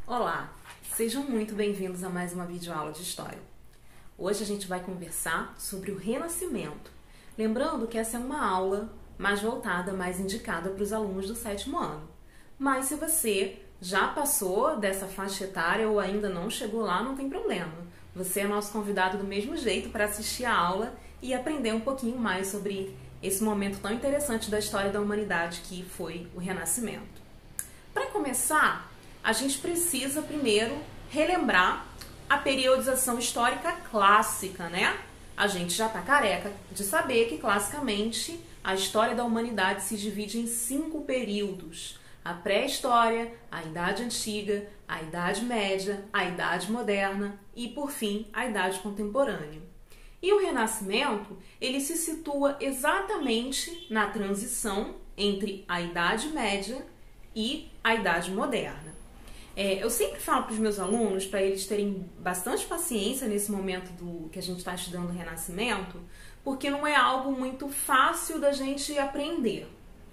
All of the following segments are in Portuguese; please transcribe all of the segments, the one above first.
Olá, sejam muito bem-vindos a mais uma videoaula de História. Hoje a gente vai conversar sobre o Renascimento. Lembrando que essa é uma aula mais voltada, mais indicada para os alunos do 7º ano. Mas se você já passou dessa faixa etária ou ainda não chegou lá, não tem problema. Você é nosso convidado do mesmo jeito para assistir a aula e aprender um pouquinho mais sobre esse momento tão interessante da história da humanidade que foi o Renascimento. Para começar, a gente precisa primeiro relembrar a periodização histórica clássica, né? A gente já está careca de saber que classicamente a história da humanidade se divide em 5 períodos: a pré-história, a Idade Antiga, a Idade Média, a Idade Moderna e, por fim, a Idade Contemporânea. E o Renascimento, ele se situa exatamente na transição entre a Idade Média e a Idade Moderna. Eu sempre falo para os meus alunos, para eles terem bastante paciência nesse momento que a gente está estudando o Renascimento, porque não é algo muito fácil da gente aprender.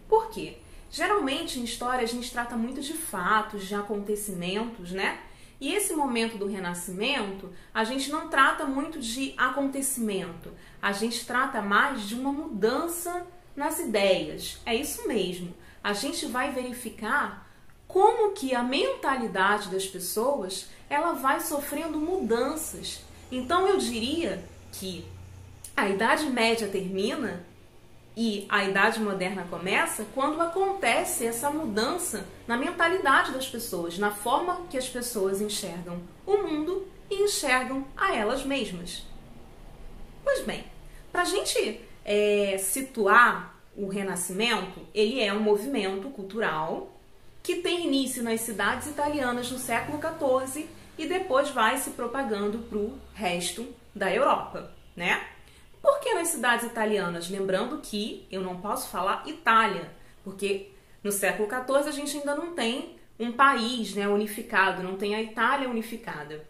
Por quê? Geralmente em história a gente trata muito de fatos, de acontecimentos, né? E esse momento do Renascimento, a gente não trata muito de acontecimento, a gente trata mais de uma mudança nas ideias. É isso mesmo. A gente vai verificar como que a mentalidade das pessoas ela vai sofrendo mudanças. Então eu diria que a Idade Média termina e a Idade Moderna começa quando acontece essa mudança na mentalidade das pessoas, na forma que as pessoas enxergam o mundo e enxergam a elas mesmas. Pois bem, para a gente situar o Renascimento, ele é um movimento cultural que tem início nas cidades italianas no século XIV e depois vai se propagando para o resto da Europa, né? Por que nas cidades italianas? Lembrando que eu não posso falar Itália, porque no século XIV a gente ainda não tem um país, né, unificado, não tem a Itália unificada.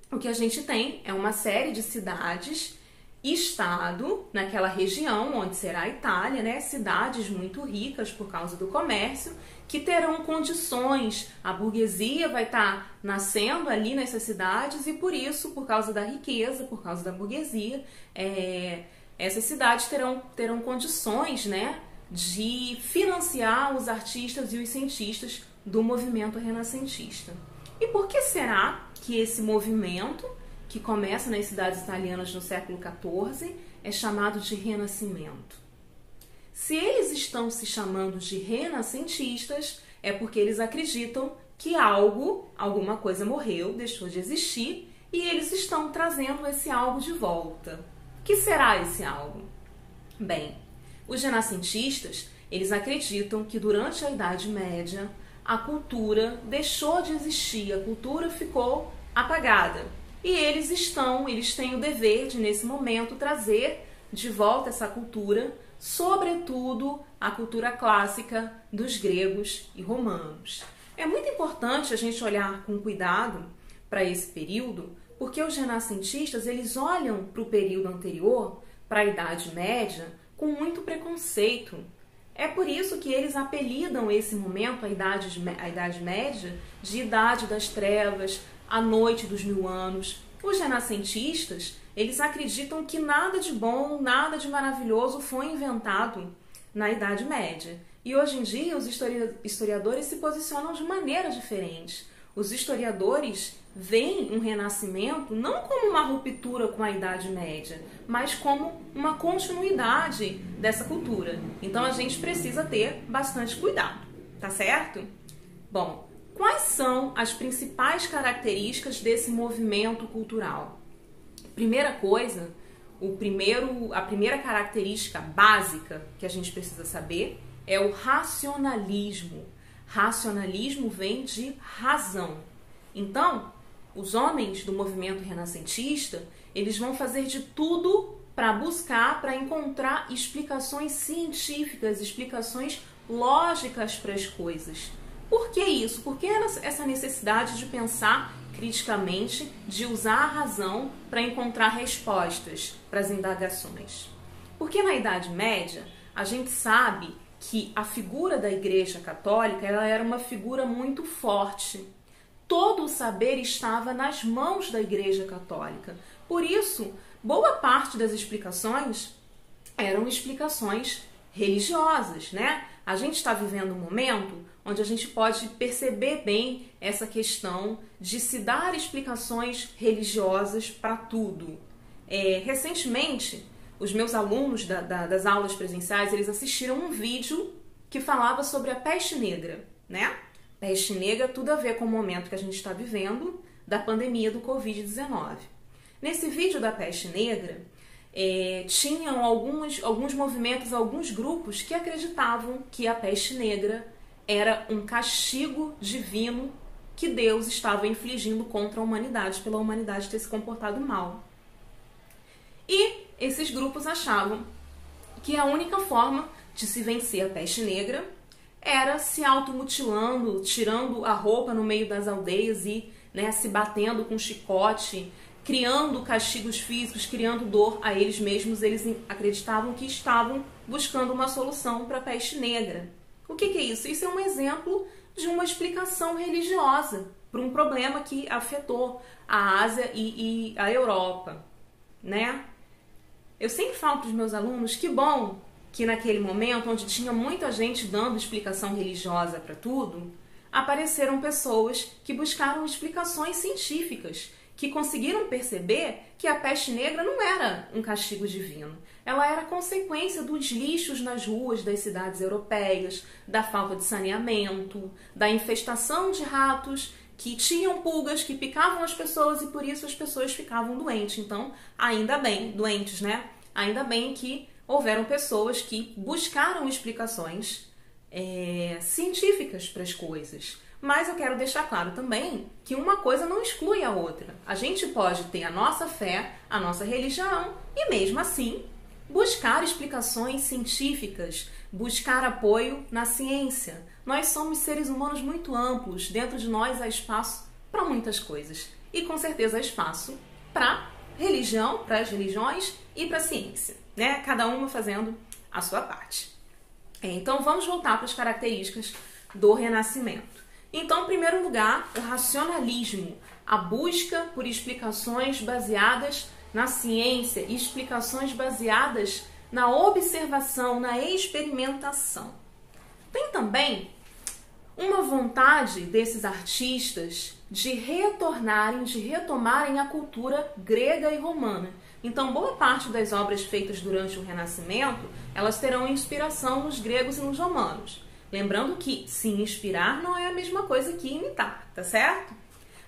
O que a gente tem é uma série de cidades, estado, naquela região onde será a Itália, né, cidades muito ricas por causa do comércio, que terão condições, a burguesia vai estar nascendo ali nessas cidades e por isso, por causa da riqueza, por causa da burguesia, essas cidades terão condições, né, de financiar os artistas e os cientistas do movimento renascentista. E por que será que esse movimento, que começa nas cidades italianas no século XIV, é chamado de Renascimento? Se eles estão se chamando de renascentistas, é porque eles acreditam que alguma coisa morreu, deixou de existir, e eles estão trazendo esse algo de volta. O que será esse algo? Bem, os renascentistas, eles acreditam que durante a Idade Média, a cultura deixou de existir, a cultura ficou apagada. E eles têm o dever de, nesse momento, trazer de volta essa cultura, sobretudo a cultura clássica dos gregos e romanos. É muito importante a gente olhar com cuidado para esse período, porque os renascentistas eles olham para o período anterior, para a Idade Média, com muito preconceito. É por isso que eles apelidam esse momento, a Idade Média, de Idade das Trevas, a Noite dos Mil Anos. Os renascentistas, eles acreditam que nada de bom, nada de maravilhoso foi inventado na Idade Média. E hoje em dia os historiadores se posicionam de maneira diferente. Os historiadores veem um renascimento não como uma ruptura com a Idade Média, mas como uma continuidade dessa cultura. Então a gente precisa ter bastante cuidado, tá certo? Bom, quais são as principais características desse movimento cultural? Primeira coisa, a primeira característica básica que a gente precisa saber é o racionalismo. Racionalismo vem de razão. Então, os homens do movimento renascentista, eles vão fazer de tudo para encontrar explicações científicas, explicações lógicas para as coisas. Por que isso? Por que essa necessidade de pensar criticamente, de usar a razão para encontrar respostas para as indagações? Porque na Idade Média, a gente sabe que a figura da Igreja Católica ela era uma figura muito forte. todo o saber estava nas mãos da Igreja Católica. Por isso, boa parte das explicações eram explicações religiosas, né? A gente está vivendo um momento onde a gente pode perceber bem essa questão de se dar explicações religiosas para tudo. Recentemente, os meus alunos das aulas presenciais, eles assistiram um vídeo que falava sobre a peste negra, né? Peste negra, tudo a ver com o momento que a gente está vivendo da pandemia do Covid-19. Nesse vídeo da peste negra, tinham alguns movimentos, alguns grupos que acreditavam que a peste negra era um castigo divino que Deus estava infligindo contra a humanidade, pela humanidade ter se comportado mal. E esses grupos achavam que a única forma de se vencer a peste negra era se automutilando, tirando a roupa no meio das aldeias e, né, se batendo com chicote, criando castigos físicos, criando dor a eles mesmos. Eles acreditavam que estavam buscando uma solução para a peste negra. O que é isso? Isso é um exemplo de uma explicação religiosa para um problema que afetou a Ásia e a Europa, né? Eu sempre falo para os meus alunos que bom que naquele momento, onde tinha muita gente dando explicação religiosa para tudo, apareceram pessoas que buscaram explicações científicas, que conseguiram perceber que a peste negra não era um castigo divino. Ela era consequência dos lixos nas ruas das cidades europeias, da falta de saneamento, da infestação de ratos que tinham pulgas que picavam as pessoas e por isso as pessoas ficavam doentes. Então, ainda bem, doentes, né? Ainda bem que houveram pessoas que buscaram explicações científicas para as coisas. Mas eu quero deixar claro também que uma coisa não exclui a outra. A gente pode ter a nossa fé, a nossa religião e mesmo assim buscar explicações científicas, buscar apoio na ciência. Nós somos seres humanos muito amplos, dentro de nós há espaço para muitas coisas. E com certeza há espaço para religião, para as religiões e para a ciência, né? Cada uma fazendo a sua parte. Então vamos voltar para as características do Renascimento. Então, em primeiro lugar, o racionalismo, a busca por explicações baseadas na ciência e explicações baseadas na observação, na experimentação. Tem também uma vontade desses artistas de retomarem a cultura grega e romana. Então, boa parte das obras feitas durante o Renascimento, elas terão inspiração nos gregos e nos romanos. Lembrando que se inspirar não é a mesma coisa que imitar, tá certo?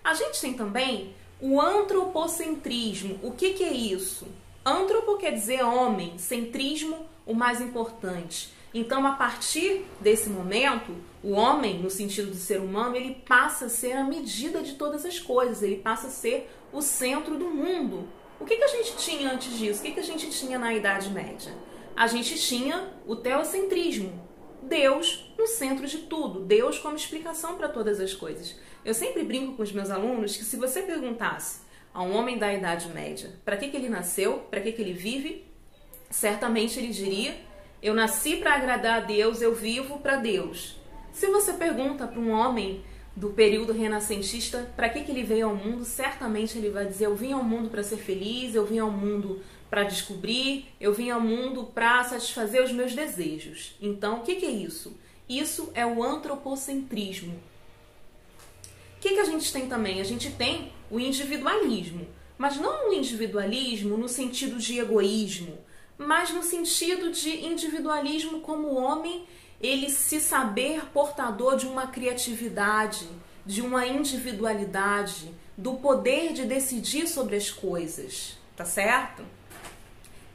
A gente tem também o antropocentrismo. O que é isso? Antropo quer dizer homem, centrismo, o mais importante. Então, a partir desse momento, o homem, no sentido de ser humano, ele passa a ser a medida de todas as coisas, ele passa a ser o centro do mundo. O que a gente tinha antes disso? O que a gente tinha na Idade Média? A gente tinha o teocentrismo, Deus no centro de tudo, Deus como explicação para todas as coisas. Eu sempre brinco com os meus alunos que se você perguntasse a um homem da Idade Média para que ele nasceu, para que ele vive, certamente ele diria: eu nasci para agradar a Deus, eu vivo para Deus. Se você pergunta para um homem do período renascentista para que ele veio ao mundo, certamente ele vai dizer: eu vim ao mundo para ser feliz, eu vim ao mundo para descobrir, eu vim ao mundo para satisfazer os meus desejos. Então, o que é isso? Isso é o antropocentrismo. O que a gente tem também? A gente tem o individualismo, mas não o individualismo no sentido de egoísmo, mas no sentido de individualismo como o homem, ele se saber portador de uma criatividade, de uma individualidade, do poder de decidir sobre as coisas, tá certo?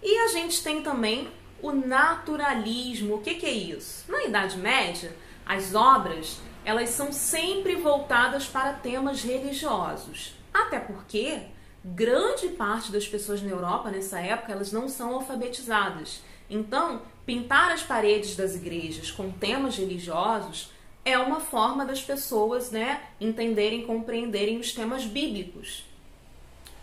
E a gente tem também o naturalismo. O que é isso? Na Idade Média, as obras, elas são sempre voltadas para temas religiosos. Até porque grande parte das pessoas na Europa, nessa época, elas não são alfabetizadas. Então, pintar as paredes das igrejas com temas religiosos é uma forma das pessoas, né, entenderem, compreenderem os temas bíblicos.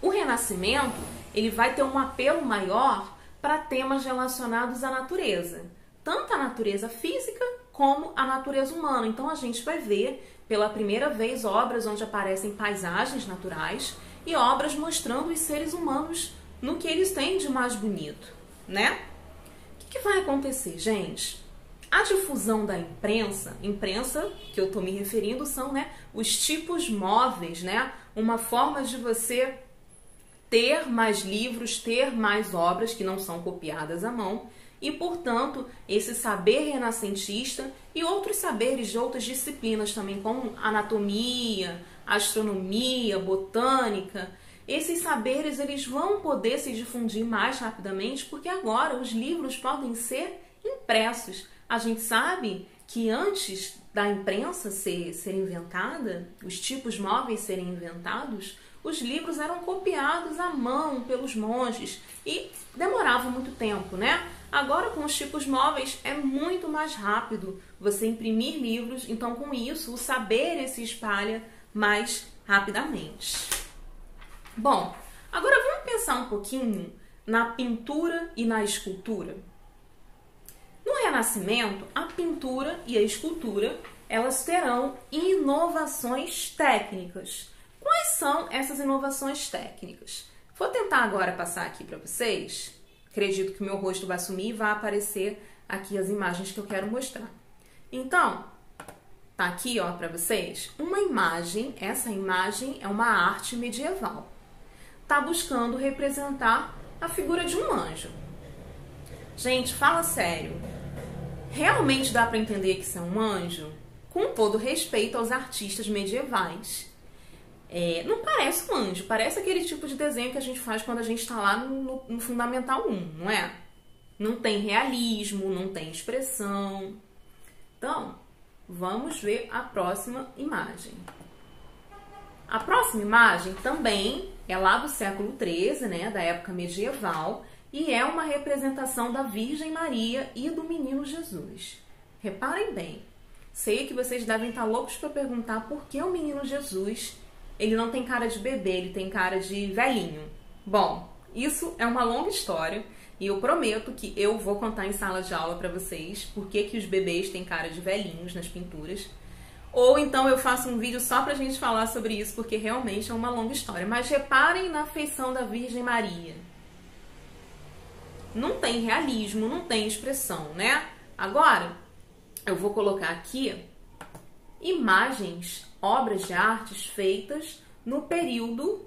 O Renascimento, ele vai ter um apelo maior para temas relacionados à natureza, tanto a natureza física como a natureza humana. Então a gente vai ver pela primeira vez obras onde aparecem paisagens naturais e obras mostrando os seres humanos no que eles têm de mais bonito, né? O que vai acontecer, gente? A difusão da imprensa que eu estou me referindo são, né, os tipos móveis, né? Uma forma de você ter mais livros, ter mais obras que não são copiadas à mão e, portanto, esse saber renascentista e outros saberes de outras disciplinas também, como anatomia, astronomia, botânica, esses saberes eles vão poder se difundir mais rapidamente porque agora os livros podem ser impressos. A gente sabe que antes da imprensa ser inventada, os tipos móveis serem inventados, os livros eram copiados à mão pelos monges e demorava muito tempo, né? Agora, com os tipos móveis, é muito mais rápido você imprimir livros, então, com isso, o saber se espalha mais rapidamente. Bom, agora vamos pensar um pouquinho na pintura e na escultura. No Renascimento, a pintura e a escultura, elas terão inovações técnicas. Quais são essas inovações técnicas? Vou tentar agora passar aqui para vocês. Acredito que o meu rosto vai sumir e vai aparecer aqui as imagens que eu quero mostrar. Então, tá aqui, ó, para vocês, uma imagem. Essa imagem é uma arte medieval. Tá buscando representar a figura de um anjo. Gente, fala sério. Realmente dá para entender que isso é um anjo? Com todo respeito aos artistas medievais. Não parece um anjo, parece aquele tipo de desenho que a gente faz quando a gente está lá no Fundamental 1, não é? Não tem realismo, não tem expressão. Então, vamos ver a próxima imagem. A próxima imagem também é lá do século XIII, né, da época medieval, e é uma representação da Virgem Maria e do Menino Jesus. Reparem bem, sei que vocês devem estar loucos para perguntar por que o Menino Jesus ele não tem cara de bebê, ele tem cara de velhinho. Bom, isso é uma longa história e eu prometo que eu vou contar em sala de aula para vocês por que os bebês têm cara de velhinhos nas pinturas. Ou então eu faço um vídeo só pra gente falar sobre isso, porque realmente é uma longa história. Mas reparem na feição da Virgem Maria. Não tem realismo, não tem expressão, né? Agora, eu vou colocar aqui imagens, obras de artes feitas no período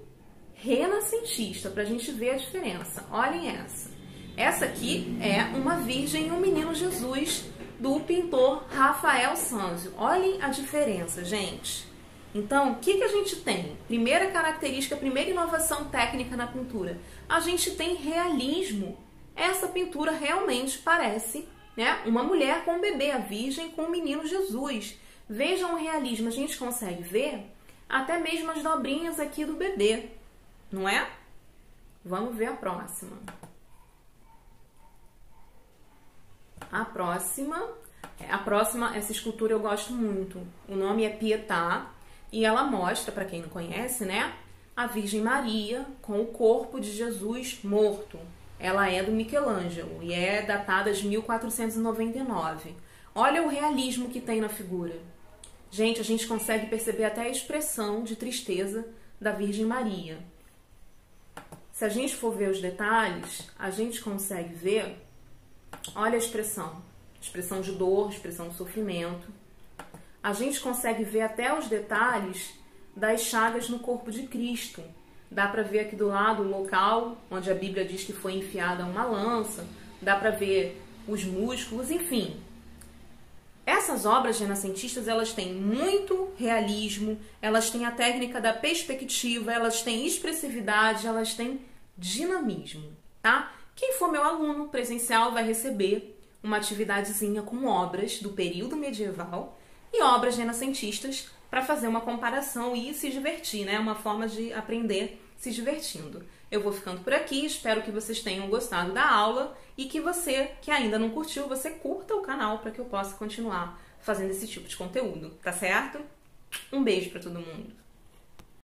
renascentista, pra gente ver a diferença. Olhem essa. Essa aqui é uma Virgem e um Menino Jesus do pintor Rafael Sanzio. Olhem a diferença, gente. Então, o que a gente tem? Primeira característica, primeira inovação técnica na pintura. A gente tem realismo. Essa pintura realmente parece, né, uma mulher com um bebê, a Virgem com o Menino Jesus. Vejam o realismo, a gente consegue ver até mesmo as dobrinhas aqui do bebê, não é? Vamos ver a próxima. A próxima, essa escultura eu gosto muito. O nome é Pietà e ela mostra, para quem não conhece, né, a Virgem Maria com o corpo de Jesus morto. Ela é do Michelangelo e é datada de 1499. Olha o realismo que tem na figura. Gente, a gente consegue perceber até a expressão de tristeza da Virgem Maria. Se a gente for ver os detalhes, a gente consegue ver, olha a expressão de dor, expressão de sofrimento. A gente consegue ver até os detalhes das chagas no corpo de Cristo. Dá para ver aqui do lado o local onde a Bíblia diz que foi enfiada uma lança. Dá para ver os músculos, enfim. Essas obras renascentistas, elas têm muito realismo, elas têm a técnica da perspectiva, elas têm expressividade, elas têm dinamismo, tá? Quem for meu aluno presencial vai receber uma atividadezinha com obras do período medieval e obras renascentistas para fazer uma comparação e se divertir, né? Uma forma de aprender se divertindo. Eu vou ficando por aqui, espero que vocês tenham gostado da aula e que você, que ainda não curtiu, você curta o canal para que eu possa continuar fazendo esse tipo de conteúdo, tá certo? Um beijo para todo mundo!